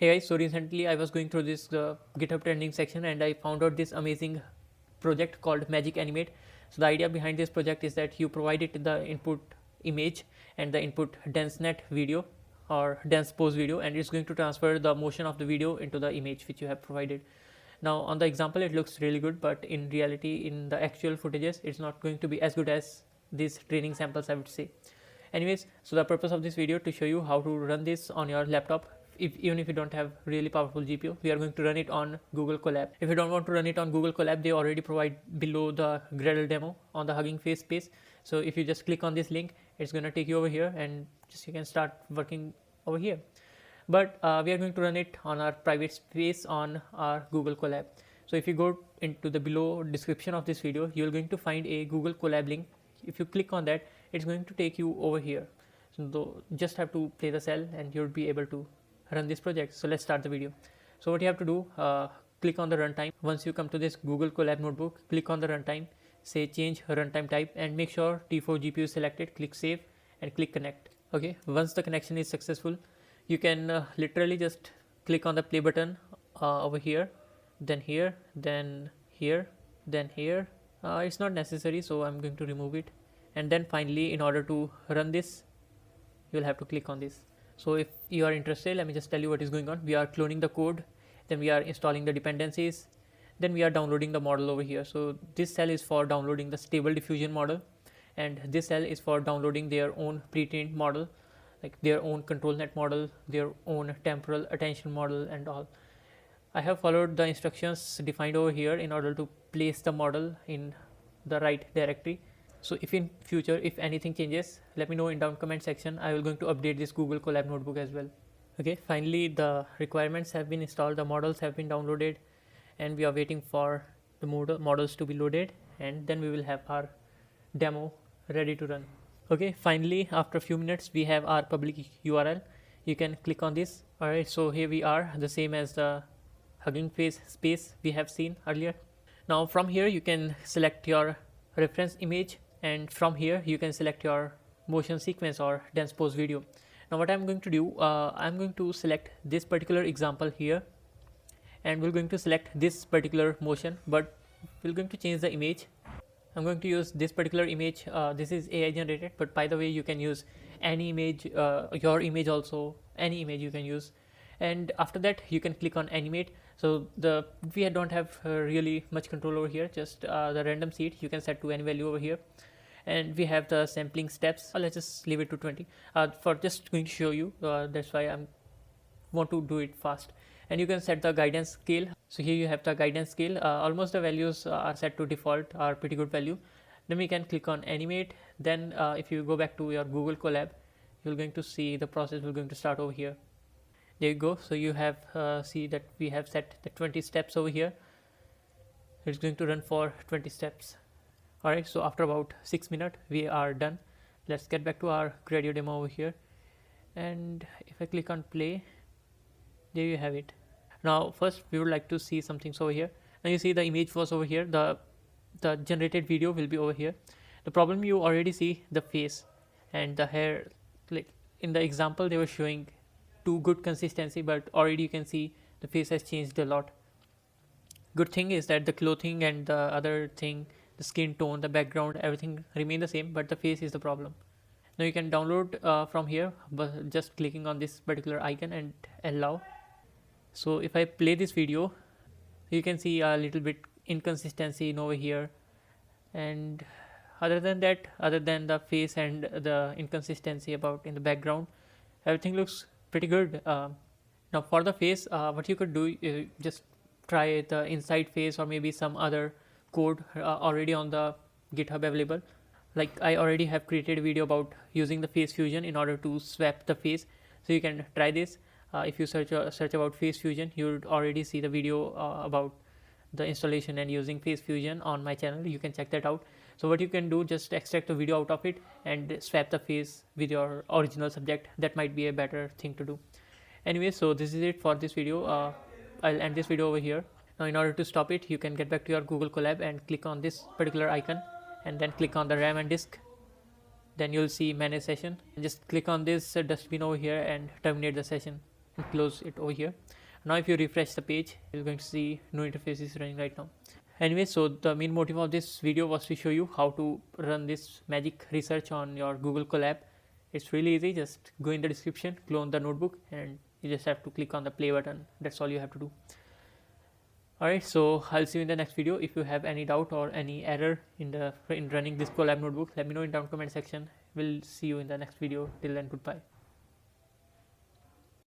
Hey guys, so recently I was going through this GitHub trending section and I found out this amazing project called Magic Animate. So the idea behind this project is that you provide it the input image and the input densenet video or dense pose video, and it's going to transfer the motion of the video into the image which you have provided. Now on the example it looks really good, but in reality in the actual footages it's not going to be as good as these training samples, I would say. Anyways, so the purpose of this video to show you how to run this on your laptop. Even if you don't have really powerful GPU, we are going to run it on Google Colab. If you don't want to run it on Google Colab, they already provide below the Gradle demo on the Hugging Face page. So if you just click on this link, it's going to take you over here and just you can start working over here. But we are going to run it on our private space on our Google Colab. So if you go into the below description of this video, you're going to find a Google Colab link. If you click on that, it's going to take you over here. So just have to play the cell and you'll be able to run this project. So let's start the video. So what you have to do, click on the runtime. Once you come to this Google Colab notebook, click on the runtime, say change runtime type, and make sure T4 GPU is selected. Click save and click connect. Okay, once the connection is successful, you can literally just click on the play button over here, then here, then here, then here. It's not necessary, so I'm going to remove it. And then finally, in order to run this, you'll have to click on this. So if you are interested, let me just tell you what is going on. We are cloning the code, then we are installing the dependencies, then we are downloading the model over here. So this cell is for downloading the stable diffusion model, and this cell is for downloading their own pre-trained model, like their own control net model, their own temporal attention model and all. I have followed the instructions defined over here in order to place the model in the right directory. So if in future if anything changes, let me know in down comment section. I will going to update this Google Colab notebook as well. Okay, finally the requirements have been installed, the models have been downloaded, and we are waiting for the models to be loaded, and then we will have our demo ready to run. Okay, finally after a few minutes we have our public URL. You can click on this. Alright, so here we are, the same as the Hugging Face space we have seen earlier. Now from here you can select your reference image, and from here you can select your motion sequence or dense pose video. Now what I'm going to do, I'm going to select this particular example here, and we're going to select this particular motion, but we're going to change the image. I'm going to use this particular image. This is AI generated, but by the way you can use any image, your image also, any image you can use. And after that you can click on animate. So we don't have really much control over here, just the random seed you can set to any value over here, and we have the sampling steps. Let's just leave it to 20 for just going to show you. That's why I'm want to do it fast. And you can set the guidance scale. So here you have the guidance scale. Almost the values are set to default, are pretty good value. Then we can click on animate. Then if you go back to your Google Colab, you're going to see the process will going to start over here. There you go. So you have see that we have set the 20 steps over here. It's going to run for 20 steps. Alright, so after about 6 minutes we are done. Let's get back to our Gradio demo over here, and if I click on play, there you have it. Now first we would like to see something over here. Now you see the image was over here, the generated video will be over here. The problem, you already see the face and the hair. Like in the example they were showing too good consistency, but already you can see the face has changed a lot. Good thing is that the clothing and the other thing, the skin tone, the background, everything remain the same, but the face is the problem. Now you can download from here, but just clicking on this particular icon and allow. So if I play this video, you can see a little bit inconsistency in over here, and other than that, other than the face and the inconsistency about in the background, everything looks pretty good. Now for the face, what you could do, just try the inside face or maybe some other code already on the GitHub available. Like I already have created a video about using the face fusion in order to swap the face, so you can try this. If you search about face fusion, you would already see the video about the installation and using face fusion on my channel. You can check that out. So what you can do, just extract the video out of it and swap the face with your original subject. That might be a better thing to do. Anyway, so this is it for this video. I'll end this video over here. Now in order to stop it, you can get back to your Google Colab and click on this particular icon, and then click on the RAM and disk. Then you'll see manage session, and just click on this dustbin over here and terminate the session. and close it over here. Now if you refresh the page, you're going to see no interface is running right now. Anyway, so the main motive of this video was to show you how to run this magic research on your Google Colab. It's really easy. Just go in the description, clone the notebook, and you just have to click on the play button. That's all you have to do. Alright, so I'll see you in the next video. If you have any doubt or any error in running this Colab notebook, let me know in down comment section. We'll see you in the next video. Till then, goodbye.